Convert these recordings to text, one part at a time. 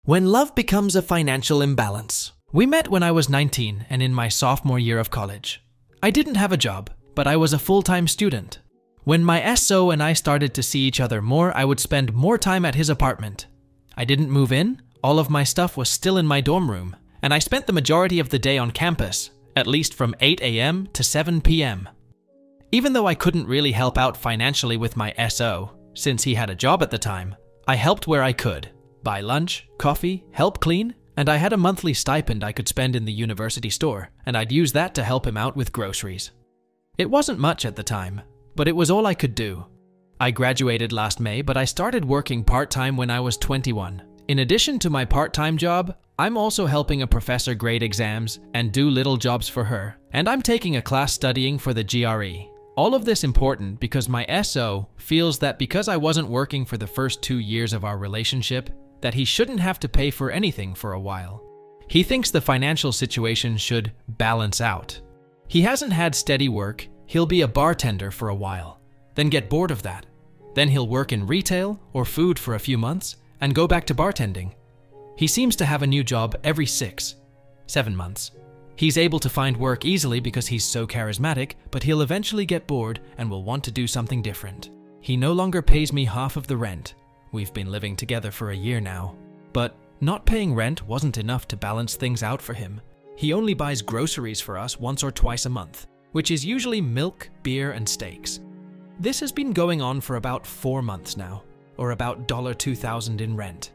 When love becomes a financial imbalance. We met when I was 19 and in my sophomore year of college. I didn't have a job, but I was a full-time student. When my SO and I started to see each other more, I would spend more time at his apartment. I didn't move in, all of my stuff was still in my dorm room, and I spent the majority of the day on campus, at least from 8 a.m. to 7 p.m. Even though I couldn't really help out financially with my SO, since he had a job at the time, I helped where I could. Buy lunch, coffee, help clean, and I had a monthly stipend I could spend in the university store, and I'd use that to help him out with groceries. It wasn't much at the time, but it was all I could do. I graduated last May, but I started working part-time when I was 21. In addition to my part-time job, I'm also helping a professor grade exams and do little jobs for her, and I'm taking a class studying for the GRE. All of this important because my SO feels that because I wasn't working for the first 2 years of our relationship, that he shouldn't have to pay for anything for a while. He thinks the financial situation should balance out. He hasn't had steady work, he'll be a bartender for a while, then get bored of that. Then he'll work in retail or food for a few months and go back to bartending. He seems to have a new job every 7 months. He's able to find work easily because he's so charismatic, but he'll eventually get bored and will want to do something different. He no longer pays me half of the rent. We've been living together for a year now. But not paying rent wasn't enough to balance things out for him. He only buys groceries for us once or twice a month, which is usually milk, beer, and steaks. This has been going on for about 4 months now, or about $2,000 in rent.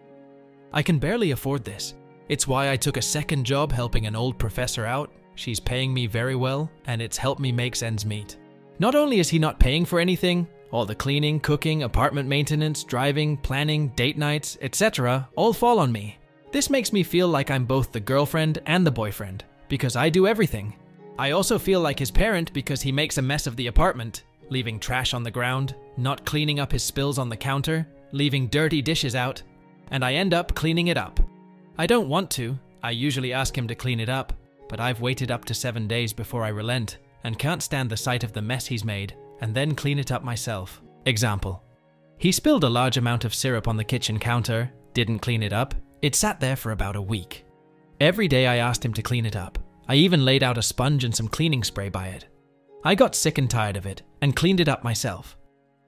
I can barely afford this. It's why I took a second job helping an old professor out. She's paying me very well, and it's helped me make ends meet. Not only is he not paying for anything, all the cleaning, cooking, apartment maintenance, driving, planning, date nights, etc. all fall on me. This makes me feel like I'm both the girlfriend and the boyfriend, because I do everything. I also feel like his parent because he makes a mess of the apartment, leaving trash on the ground, not cleaning up his spills on the counter, leaving dirty dishes out, and I end up cleaning it up. I don't want to. I usually ask him to clean it up, but I've waited up to 7 days before I relent and can't stand the sight of the mess he's made and then clean it up myself. Example. He spilled a large amount of syrup on the kitchen counter, didn't clean it up. It sat there for about a week. Every day I asked him to clean it up. I even laid out a sponge and some cleaning spray by it. I got sick and tired of it and cleaned it up myself.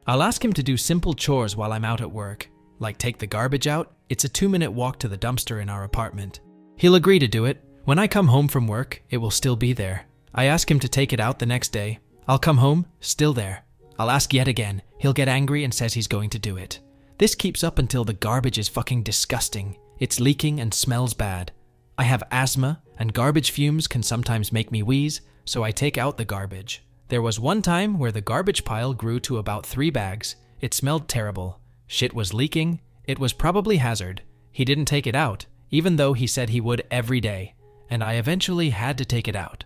I'll ask him to do simple chores while I'm out at work, like take the garbage out. It's a 2-minute walk to the dumpster in our apartment. He'll agree to do it. When I come home from work, it will still be there. I ask him to take it out the next day. I'll come home, still there. I'll ask yet again. He'll get angry and says he's going to do it. This keeps up until the garbage is fucking disgusting. It's leaking and smells bad. I have asthma, and garbage fumes can sometimes make me wheeze, so I take out the garbage. There was one time where the garbage pile grew to about 3 bags. It smelled terrible. Shit was leaking. It was probably hazard. He didn't take it out, even though he said he would every day, and I eventually had to take it out.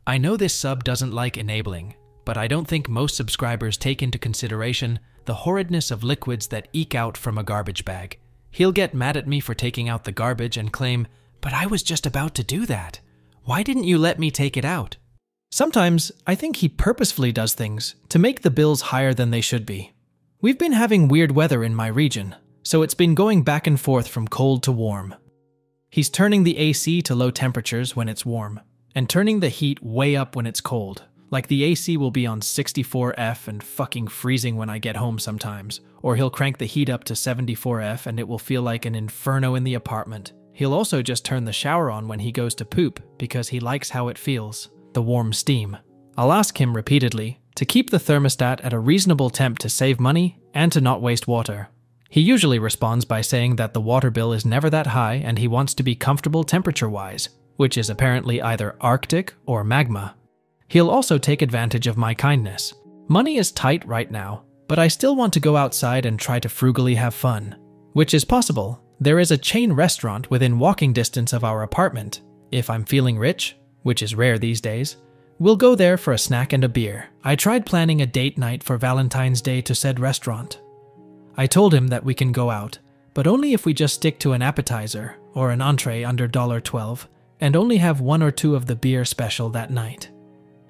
I know this sub doesn't like enabling, but I don't think most subscribers take into consideration the horridness of liquids that eke out from a garbage bag. He'll get mad at me for taking out the garbage and claim, "But I was just about to do that. Why didn't you let me take it out?" Sometimes I think he purposefully does things to make the bills higher than they should be. We've been having weird weather in my region, so it's been going back and forth from cold to warm. He's turning the AC to low temperatures when it's warm, and turning the heat way up when it's cold. Like the AC will be on 64F and fucking freezing when I get home sometimes, or he'll crank the heat up to 74F and it will feel like an inferno in the apartment. He'll also just turn the shower on when he goes to poop because he likes how it feels, the warm steam. I'll ask him repeatedly to keep the thermostat at a reasonable temp to save money and to not waste water. He usually responds by saying that the water bill is never that high and he wants to be comfortable temperature-wise, which is apparently either Arctic or magma. He'll also take advantage of my kindness. Money is tight right now, but I still want to go outside and try to frugally have fun, which is possible. There is a chain restaurant within walking distance of our apartment. If I'm feeling rich, which is rare these days, we'll go there for a snack and a beer. I tried planning a date night for Valentine's Day to said restaurant. I told him that we can go out, but only if we just stick to an appetizer or an entree under $12 and only have 1 or 2 of the beer special that night.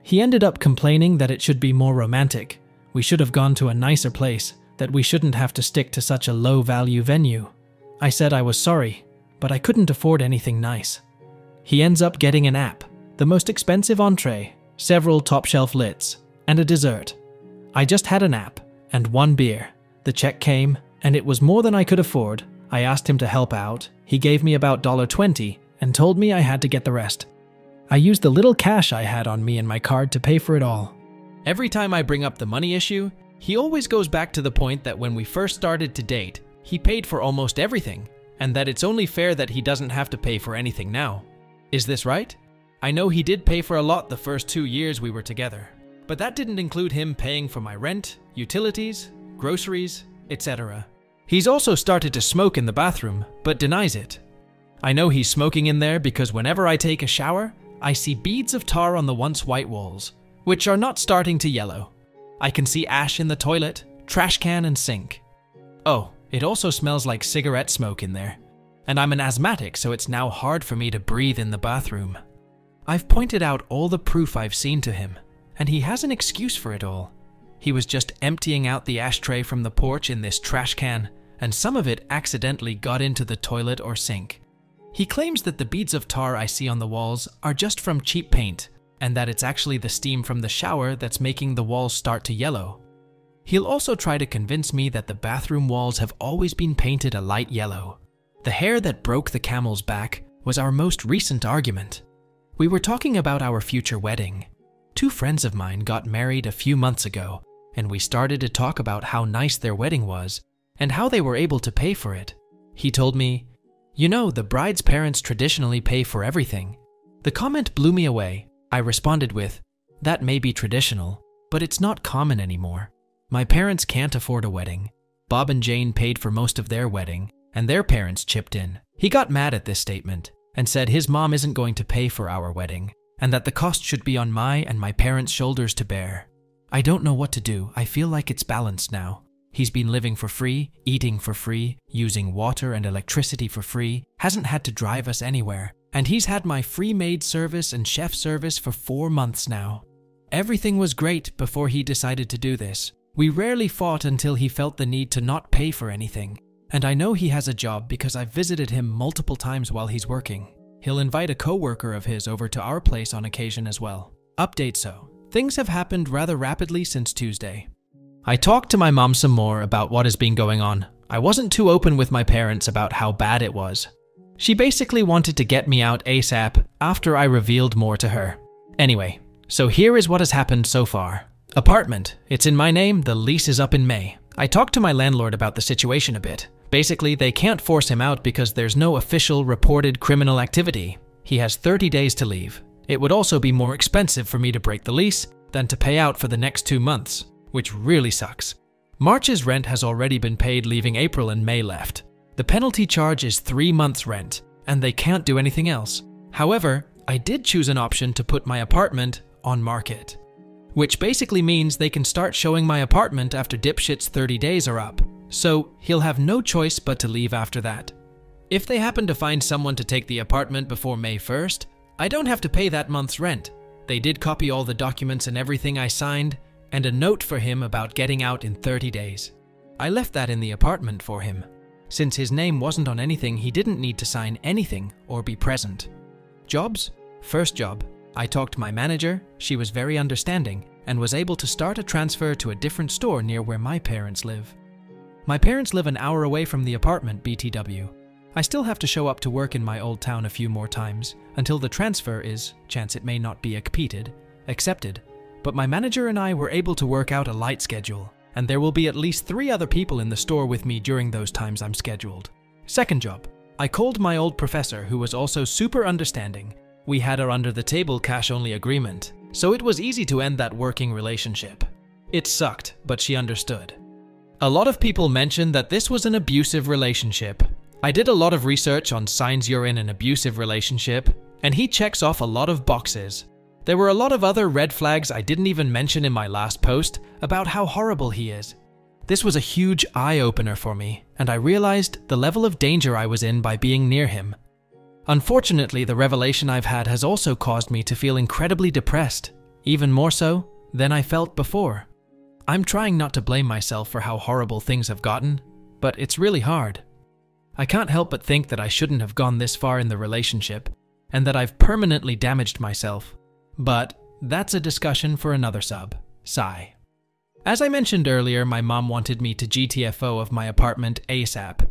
He ended up complaining that it should be more romantic. We should have gone to a nicer place, that we shouldn't have to stick to such a low-value venue. I said I was sorry, but I couldn't afford anything nice. He ends up getting an app, the most expensive entree, several top-shelf lids, and a dessert. I just had an app and one beer. The check came, and it was more than I could afford. I asked him to help out. He gave me about $20 and told me I had to get the rest. I used the little cash I had on me and my card to pay for it all. Every time I bring up the money issue, he always goes back to the point that when we first started to date, he paid for almost everything, and that it's only fair that he doesn't have to pay for anything now. Is this right? I know he did pay for a lot the first 2 years we were together, but that didn't include him paying for my rent, utilities, groceries, etc. He's also started to smoke in the bathroom, but denies it. I know he's smoking in there because whenever I take a shower, I see beads of tar on the once white walls, which are not starting to yellow. I can see ash in the toilet, trash can, and sink. Oh, it also smells like cigarette smoke in there. And I'm an asthmatic, so it's now hard for me to breathe in the bathroom. I've pointed out all the proof I've seen to him, and he has an excuse for it all. He was just emptying out the ashtray from the porch in this trash can, and some of it accidentally got into the toilet or sink. He claims that the beads of tar I see on the walls are just from cheap paint, and that it's actually the steam from the shower that's making the walls start to yellow. He'll also try to convince me that the bathroom walls have always been painted a light yellow. The hair that broke the camel's back was our most recent argument. We were talking about our future wedding. 2 friends of mine got married a few months ago, and we started to talk about how nice their wedding was and how they were able to pay for it. He told me, "You know, the bride's parents traditionally pay for everything." The comment blew me away. I responded with, "That may be traditional, but it's not common anymore. My parents can't afford a wedding. Bob and Jane paid for most of their wedding, and their parents chipped in." He got mad at this statement and said his mom isn't going to pay for our wedding, and that the cost should be on my and my parents' shoulders to bear. I don't know what to do. I feel like it's balanced now. He's been living for free, eating for free, using water and electricity for free, hasn't had to drive us anywhere, and he's had my free maid service and chef service for 4 months now. Everything was great before he decided to do this. We rarely fought until he felt the need to not pay for anything. And I know he has a job because I've visited him multiple times while he's working. He'll invite a co-worker of his over to our place on occasion as well. Update so. Things have happened rather rapidly since Tuesday. I talked to my mom some more about what has been going on. I wasn't too open with my parents about how bad it was. She basically wanted to get me out ASAP after I revealed more to her. Anyway, so here is what has happened so far. Apartment. It's in my name. The lease is up in May. I talked to my landlord about the situation a bit. Basically, they can't force him out because there's no official reported criminal activity. He has 30 days to leave. It would also be more expensive for me to break the lease than to pay out for the next 2 months, which really sucks. March's rent has already been paid, leaving April and May left. The penalty charge is 3 months' rent, and they can't do anything else. However, I did choose an option to put my apartment on market, which basically means they can start showing my apartment after dipshit's 30 days are up. So he'll have no choice but to leave after that. If they happen to find someone to take the apartment before May 1st, I don't have to pay that month's rent. They did copy all the documents and everything I signed, and a note for him about getting out in 30 days. I left that in the apartment for him. Since his name wasn't on anything, he didn't need to sign anything or be present. Jobs? First job. I talked to my manager. She was very understanding and was able to start a transfer to a different store near where my parents live. My parents live an hour away from the apartment, BTW. I still have to show up to work in my old town a few more times until the transfer is, chance it may not be accepted. But my manager and I were able to work out a light schedule, and there will be at least 3 other people in the store with me during those times I'm scheduled. Second job. I called my old professor, who was also super understanding. We had our under-the-table cash-only agreement, so it was easy to end that working relationship. It sucked, but she understood. A lot of people mentioned that this was an abusive relationship. I did a lot of research on signs you're in an abusive relationship, and he checks off a lot of boxes. There were a lot of other red flags I didn't even mention in my last post about how horrible he is. This was a huge eye-opener for me, and I realized the level of danger I was in by being near him. Unfortunately, the revelation I've had has also caused me to feel incredibly depressed, even more so than I felt before. I'm trying not to blame myself for how horrible things have gotten, but it's really hard. I can't help but think that I shouldn't have gone this far in the relationship, and that I've permanently damaged myself. But that's a discussion for another sub. Sigh. As I mentioned earlier, my mom wanted me to GTFO of my apartment ASAP.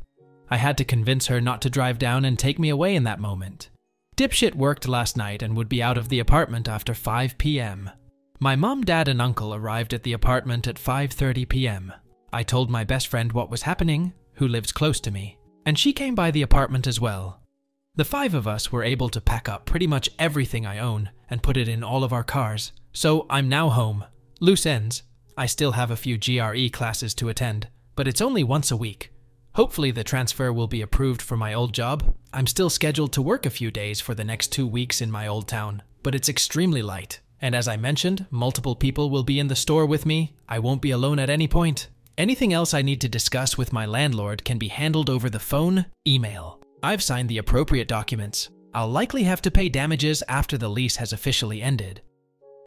I had to convince her not to drive down and take me away in that moment. Dipshit worked last night and would be out of the apartment after 5 p.m. My mom, dad, and uncle arrived at the apartment at 5:30 p.m. I told my best friend what was happening, who lives close to me, and she came by the apartment as well. The 5 of us were able to pack up pretty much everything I own and put it in all of our cars, so I'm now home. Loose ends. I still have a few GRE classes to attend, but it's only once a week. Hopefully the transfer will be approved for my old job. I'm still scheduled to work a few days for the next 2 weeks in my old town, but it's extremely light. And as I mentioned, multiple people will be in the store with me. I won't be alone at any point. Anything else I need to discuss with my landlord can be handled over the phone, email. I've signed the appropriate documents. I'll likely have to pay damages after the lease has officially ended.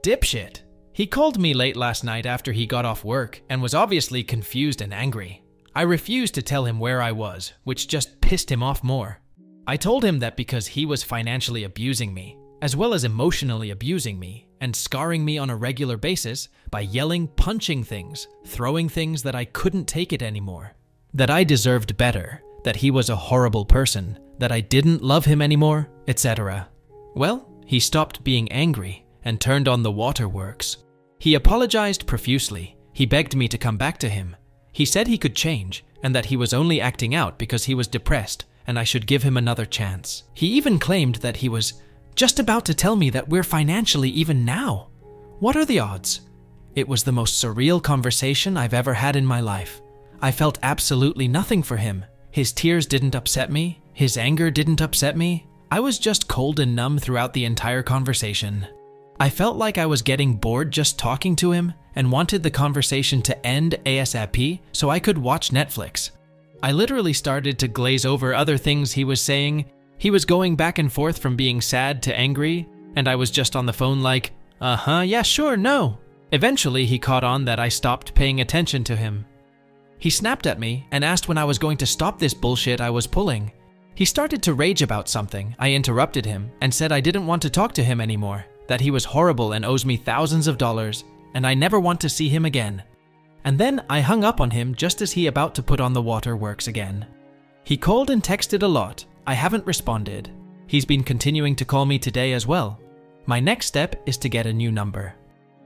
Dipshit. He called me late last night after he got off work and was obviously confused and angry. I refused to tell him where I was, which just pissed him off more. I told him that because he was financially abusing me, as well as emotionally abusing me, and scarring me on a regular basis by yelling, punching things, throwing things that I couldn't take it anymore. That I deserved better, that he was a horrible person, that I didn't love him anymore, etc. Well, he stopped being angry and turned on the waterworks. He apologized profusely. He begged me to come back to him. He said he could change and that he was only acting out because he was depressed and I should give him another chance. He even claimed that he was just about to tell me that we're financially even now. What are the odds? It was the most surreal conversation I've ever had in my life. I felt absolutely nothing for him. His tears didn't upset me. His anger didn't upset me. I was just cold and numb throughout the entire conversation. I felt like I was getting bored just talking to him and wanted the conversation to end ASAP so I could watch Netflix. I literally started to glaze over other things he was saying. He was going back and forth from being sad to angry, and I was just on the phone like, yeah, sure, no. Eventually, he caught on that I stopped paying attention to him. He snapped at me and asked when I was going to stop this bullshit I was pulling. He started to rage about something. I interrupted him and said I didn't want to talk to him anymore, that he was horrible and owes me thousands of dollars, and I never want to see him again. And then I hung up on him just as he about to put on the waterworks again. He called and texted a lot. I haven't responded. He's been continuing to call me today as well. My next step is to get a new number.